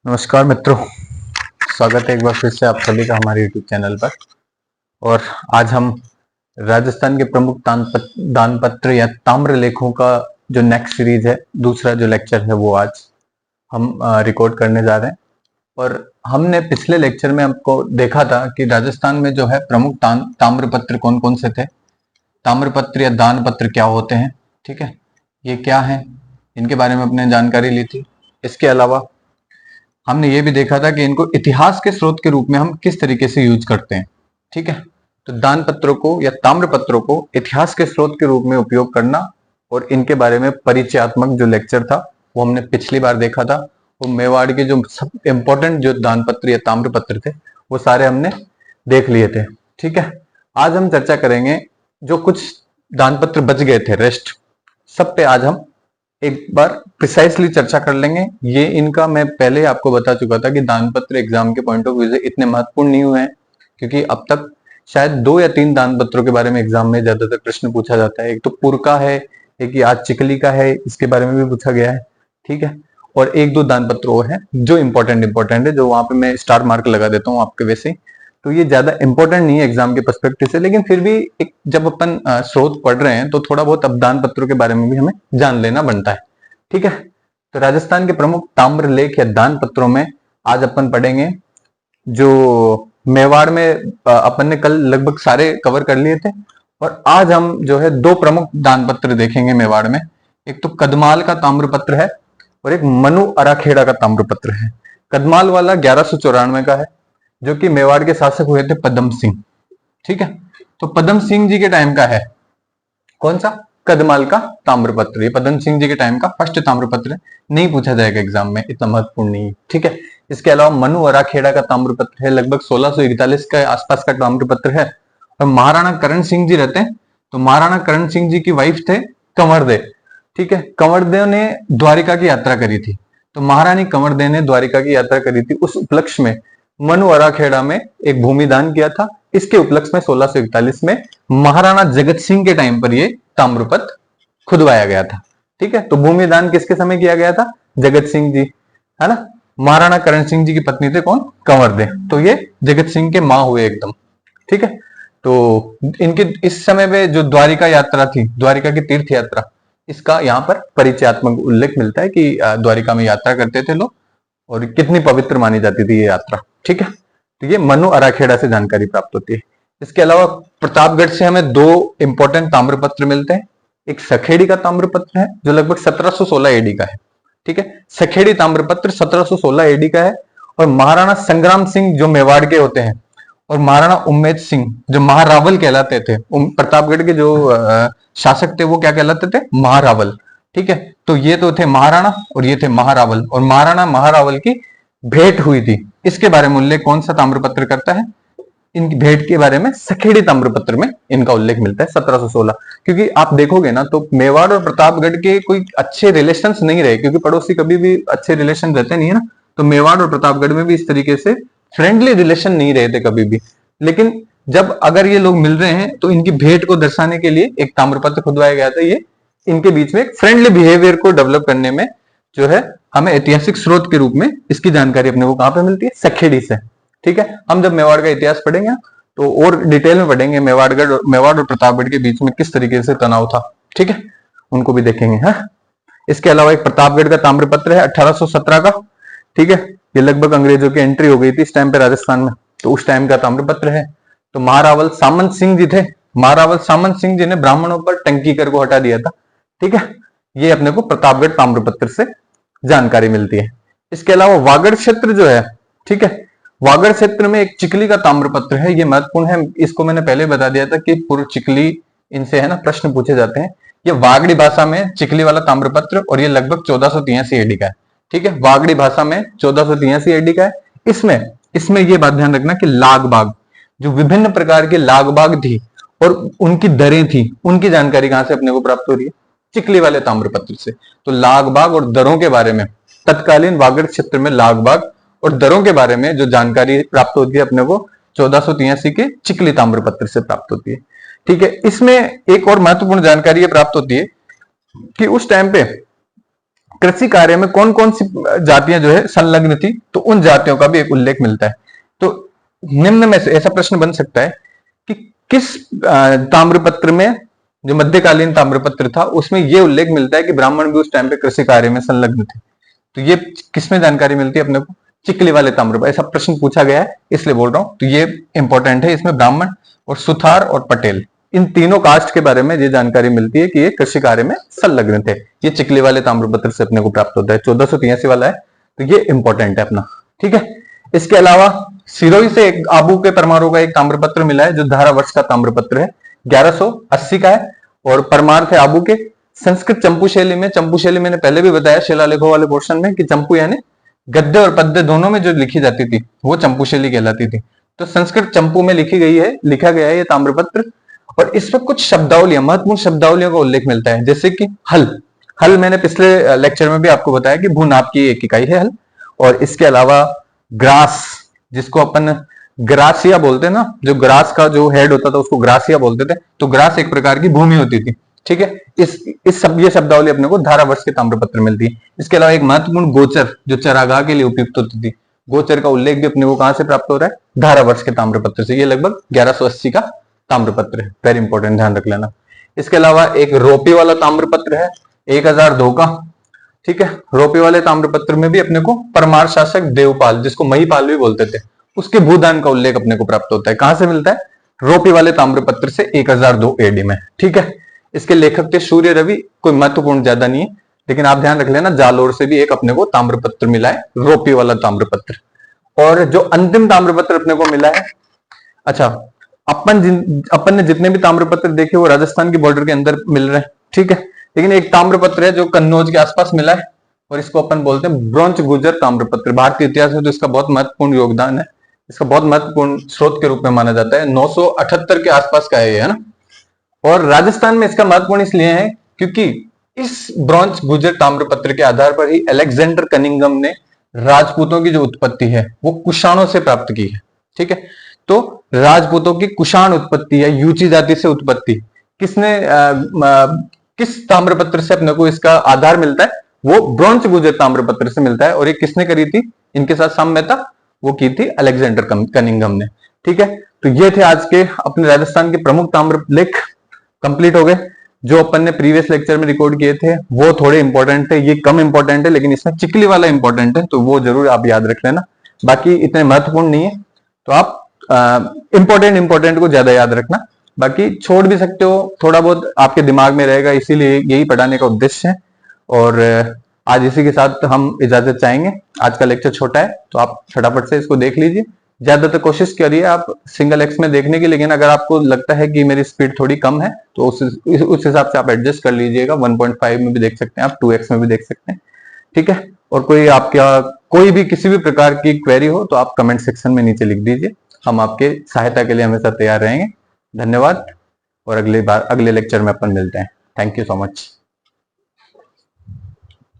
नमस्कार मित्रों, स्वागत है एक बार फिर से आप सभी का हमारे YouTube चैनल पर। और आज हम राजस्थान के प्रमुख दानपत्र या ताम्र लेखों का जो नेक्स्ट सीरीज है, दूसरा जो लेक्चर है वो आज हम रिकॉर्ड करने जा रहे हैं। और हमने पिछले लेक्चर में आपको देखा था कि राजस्थान में जो है प्रमुख ताम्रपत्र कौन कौन से थे, ताम्रपत्र या दानपत्र क्या होते हैं, ठीक है, ये क्या है, इनके बारे में अपने जानकारी ली थी। इसके अलावा हमने ये भी देखा था कि इनको इतिहास के स्रोत के रूप में हम किस तरीके से यूज करते हैं, ठीक है। तो दान पत्रों को या ताम्र पत्रों को इतिहास के स्रोत के रूप में उपयोग करना और इनके बारे में परिचयात्मक जो लेक्चर था वो हमने पिछली बार देखा था। वो मेवाड़ के जो सब इंपॉर्टेंट जो दान पत्र या ताम्र पत्र थे वो सारे हमने देख लिए थे, ठीक है। आज हम चर्चा करेंगे जो कुछ दान पत्र बच गए थे, रेस्ट सब पे आज हम एक बार प्रिसाइसली चर्चा कर लेंगे। ये इनका मैं पहले आपको बता चुका था कि दानपत्र एग्जाम के पॉइंट ऑफ व्यू से इतने महत्वपूर्ण नहीं हुए हैं, क्योंकि अब तक शायद 2 या 3 दानपत्रों के बारे में एग्जाम में ज्यादातर प्रश्न पूछा जाता है। एक तो पुर का है, एक आज चिकली का है, इसके बारे में भी पूछा गया है, ठीक है। और 1-2 दानपत्र और है जो इंपॉर्टेंट है, जो वहां पे मैं स्टार मार्क लगा देता हूँ आपके वैसे। तो ये ज्यादा इंपॉर्टेंट नहीं है एग्जाम के पर्सपेक्टिव से, लेकिन फिर भी एक जब अपन स्रोत पढ़ रहे हैं तो थोड़ा बहुत अब दान पत्रों के बारे में भी हमें जान लेना बनता है, ठीक है। तो राजस्थान के प्रमुख ताम्र लेख या दान पत्रों में आज अपन पढ़ेंगे जो मेवाड़ में अपन ने कल लगभग सारे कवर कर लिए थे। और आज हम जो है 2 प्रमुख दान पत्र देखेंगे मेवाड़ में। एक तो कदमाल का ताम्र पत्र है और एक मनु अराखेड़ा का ताम्र पत्र है। कदमाल वाला 1194 का है, जो कि मेवाड़ के शासक हुए थे पदम सिंह, ठीक है। तो पदम सिंह जी के टाइम का है कौन सा, कदमाल का ताम्रपत्र। ये पदम सिंह जी के टाइम का फर्स्ट ताम्रपत्र है, नहीं पूछा जाएगा एग्जाम में, इतना महत्वपूर्ण नहीं, ठीक है। इसके अलावा मनु अराखेड़ा का ताम्रपत्र है, लगभग 1641 के आसपास का ताम्रपत्र है। और महाराणा करण सिंह जी रहते हैं, तो महाराणा करण सिंह जी की वाइफ थे कंवरदेव, ठीक है। कंवरदेव ने द्वारिका की यात्रा करी थी, तो महारानी कंवरदेव ने द्वारिका की यात्रा करी थी, उस उपलक्ष्य में मनु अराखेड़ा में एक भूमि दान किया था। इसके उपलक्ष्य में 1641 में महाराणा जगत सिंह के टाइम पर ये ताम्रपत्र खुदवाया गया था, ठीक है। तो भूमि दान किसके समय किया गया था, जगत सिंह जी, है ना। महाराणा करण सिंह जी की पत्नी थे कौन, कंवरदेव, तो ये जगत सिंह के मां हुए एकदम, ठीक है। तो इनके इस समय पे जो द्वारिका यात्रा थी, द्वारिका की तीर्थ यात्रा, इसका यहाँ पर परिचयात्मक उल्लेख मिलता है कि द्वारिका में यात्रा करते थे लोग और कितनी पवित्र मानी जाती थी ये यात्रा, ठीक है। तो ये मनु अराखेड़ा से जानकारी प्राप्त होती है। इसके अलावा प्रतापगढ़ से हमें 2 इंपॉर्टेंट ताम्रपत्र मिलते हैं। एक सखेड़ी का ताम्रपत्र है जो लगभग 1716 एडी का है, ठीक है। सखेड़ी ताम्रपत्र 1716 एडी का है। और महाराणा संग्राम सिंह जो मेवाड़ के होते हैं, और महाराणा उम्मेद सिंह जो महारावल कहलाते थे, प्रतापगढ़ के जो शासक थे वो क्या कहलाते थे, महारावल, ठीक है। तो ये तो थे महाराणा और ये थे महारावल, और महाराणा महारावल की भेंट हुई थी, इसके बारे में उल्लेख कौन सा ताम्रपत्र करता है, इनकी भेंट के बारे में सखेड़ी ताम्रपत्र में इनका उल्लेख मिलता है 1716। क्योंकि आप देखोगे ना तो मेवाड़ और प्रतापगढ़ के कोई अच्छे रिलेशंस नहीं रहे, क्योंकि पड़ोसी कभी भी अच्छे रिलेशन रहते नहीं है ना। तो मेवाड़ और प्रतापगढ़ में भी इस तरीके से फ्रेंडली रिलेशन नहीं रहे थे कभी भी। लेकिन जब अगर ये लोग मिल रहे हैं तो इनकी भेंट को दर्शाने के लिए एक ताम्रपत्र खुदवाया गया था। ये इनके बीच में एक फ्रेंडली बिहेवियर को डेवलप करने में जो है हमें ऐतिहासिक स्रोत के रूप में इसकी जानकारी अपने को कहां पे मिलती है, सखेड़ी से, ठीक है। हम जब मेवाड़ का इतिहास पढ़ेंगे तो और डिटेल में पढ़ेंगे मेवाड़ और प्रतापगढ़ के बीच में किस तरीके से तनाव था, ठीक है, उनको भी देखेंगे। हाँ, इसके अलावा एक प्रतापगढ़ का ताम्रपत्र है 1817 का, ठीक है। ये लगभग अंग्रेजों की एंट्री हो गई थी इस टाइम पे राजस्थान में, तो उस टाइम का ताम्रपत्र है। तो महारावल सामंत सिंह जी थे, महारावल सामंत सिंह जी ने ब्राह्मणों पर टंकी कर को हटा दिया था, ठीक है। ये अपने को प्रतापगढ़ ताम्रपत्र से जानकारी मिलती है। इसके अलावा वागड़ क्षेत्र जो है, ठीक है, वागड़ क्षेत्र में एक चिकली का ताम्रपत्र है, ये महत्वपूर्ण है। इसको मैंने पहले बता दिया था कि पूर्व चिकली इनसे है ना प्रश्न पूछे जाते हैं। ये वागड़ी भाषा में चिकली वाला ताम्रपत्र, और ये लगभग 1483 एडी का है, ठीक है। वागड़ी भाषा में 1483 एडी का है। इसमें ये बात ध्यान रखना कि लाग बाग, जो विभिन्न प्रकार के लाग बाग थी और उनकी दरें थी, उनकी जानकारी कहां से अपने को प्राप्त हो रही है, चिकली वाले ताम्रपत्र से। तो लाग बाग और दरों के बारे में, तत्कालीन वागड़ क्षेत्र में लाग बाग और दरों के बारे में जो जानकारी प्राप्त होती है अपने को 1483 के चिकली ताम्रपत्र से प्राप्त होती है, ठीक है। इसमें एक और महत्वपूर्ण जानकारी ये प्राप्त होती है कि उस टाइम पे कृषि कार्य में कौन कौन सी जातियां जो है संलग्न थी, तो उन जातियों का भी एक उल्लेख मिलता है। तो निम्न में से ऐसा प्रश्न बन सकता है कि किस ताम्रपत्र में, जो मध्यकालीन ताम्रपत्र था, उसमें यह उल्लेख मिलता है कि ब्राह्मण भी उस टाइम पे कृषि कार्य में संलग्न थे। तो ये किसमें जानकारी मिलती है अपने को? चिकली वाले ताम्रपत्र। ऐसा प्रश्न पूछा गया है इसलिए बोल रहा हूं। तो ये इंपॉर्टेंट है, इसमें ब्राह्मण और सुथार और पटेल, इन तीनों कास्ट के बारे में ये जानकारी मिलती है कि ये कृषि कार्य में संलग्न थे। ये चिकली वाले ताम्रपत्र से अपने को प्राप्त होता है, 1483 वाला है, तो ये इंपॉर्टेंट है अपना। ठीक है, इसके अलावा सिरोही से एक आबू के परमाणु का एक ताम्रपत्र मिला है, जो धारा वर्ष का ताम्रपत्र है, 1180 का है, और परमार थे आबू के। संस्कृत चंपू शैली में, चंपू शैली मैंने पहले भी बताया शिलालेखों वाले पोर्शन में कि चंपू यानी गद्य और पद्य दोनों में जो लिखी जाती थी वो चंपू शैली कहलाती थी। तो संस्कृत चंपू में लिखा गया है ये ताम्रपत्र, और इसमें कुछ शब्दावलियां, महत्वपूर्ण शब्दावलियों का उल्लेख मिलता है, जैसे कि हल मैंने पिछले लेक्चर में भी आपको बताया कि भूनाप की एक इकाई है हल। और इसके अलावा ग्रास, जिसको अपन ग्रासिया बोलते हैं ना, जो ग्रास का जो हेड होता था उसको ग्रासिया बोलते थे। तो ग्रास एक प्रकार की भूमि होती थी। ठीक है, ये शब्दावली अपने को धारावर्ष के ताम्रपत्र मिलती है। इसके अलावा एक महत्वपूर्ण गोचर, जो चरागाह के लिए उपयुक्त होती थी, गोचर का उल्लेख भी अपने को कहां से प्राप्त हो रहा है? धारावर्ष के ताम्रपत्र से। ये लगभग 1180 का ताम्रपत्र है, वेरी इंपॉर्टेंट, ध्यान रख लेना। इसके अलावा एक रोपी वाला ताम्रपत्र है 1002 का। ठीक है, रोपी वाले ताम्रपत्र में भी अपने को परमार शासक देवपाल, जिसको महिपाल भी बोलते थे, उसके भूदान का उल्लेख अपने को प्राप्त होता है। कहां से मिलता है? रोपी वाले ताम्रपत्र से 1002 एडी में। ठीक है, इसके लेखक थे सूर्य रवि, कोई महत्वपूर्ण ज्यादा नहीं है, लेकिन आप ध्यान रख लेना जालोर से भी एक अपने को ताम्रपत्र मिला है, रोपी वाला ताम्रपत्र। और जो अंतिम ताम्रपत्र अपने को मिला है, अच्छा, अपन ने जितने भी ताम्रपत्र देखे वो राजस्थान की बॉर्डर के अंदर मिल रहे हैं। ठीक है, लेकिन एक ताम्रपत्र है जो कन्नौज के आसपास मिला है, और इसको अपन बोलते हैं ब्रोंच गुजर ताम्रपत्र। भारतीय इतिहास में तो इसका बहुत महत्वपूर्ण योगदान है, इसका बहुत महत्वपूर्ण स्रोत के रूप में माना जाता है। 978 के आसपास का है ना। और राजस्थान में इसका महत्वपूर्ण इसलिए है क्योंकि इस ब्रोंच गुजर ताम्रपत्र के आधार पर ही अलेक्जेंडर कनिंगम ने राजपूतों की जो उत्पत्ति है वो कुषाणों से प्राप्त की है। ठीक है, तो राजपूतों की कुषाण उत्पत्ति या यूची जाति से उत्पत्ति किस ताम्रपत्र से अपने को इसका आधार मिलता है? वो ब्रोंच गुजर ताम्रपत्र से मिलता है। और ये किसने करी थी इनके साथ साम्यता? वो की थी अलेक्जेंडर कनिंगम ने। ठीक है, तो ये थे आज के अपने राजस्थान के प्रमुख ताम्रलेख, कंप्लीट हो गए। जो अपन ने प्रीवियस लेक्चर में रिकॉर्ड किए थे वो थोड़े इंपॉर्टेंट थे, ये कम इंपॉर्टेंट है, लेकिन इसमें चिकली वाला इंपॉर्टेंट है, तो वो जरूर आप याद रख लेना। बाकी इतने महत्वपूर्ण नहीं है, तो आप इंपॉर्टेंट को ज्यादा याद रखना, बाकी छोड़ भी सकते हो, थोड़ा बहुत आपके दिमाग में रहेगा, इसीलिए यही पढ़ाने का उद्देश्य है। और आज इसी के साथ हम इजाजत चाहेंगे। आज का लेक्चर छोटा है तो आप फटाफट से इसको देख लीजिए। ज्यादातर कोशिश करिए आप सिंगल एक्स में देखने की, लेकिन अगर आपको लगता है कि मेरी स्पीड थोड़ी कम है तो उस हिसाब से आप एडजस्ट कर लीजिएगा। 1.5 में भी देख सकते हैं आप, 2x में भी देख सकते हैं। ठीक है, और कोई भी किसी भी प्रकार की क्वेरी हो तो आप कमेंट सेक्शन में नीचे लिख दीजिए, हम आपके सहायता के लिए हमेशा तैयार रहेंगे। धन्यवाद, और अगले लेक्चर में अपन मिलते हैं। Thank you so much.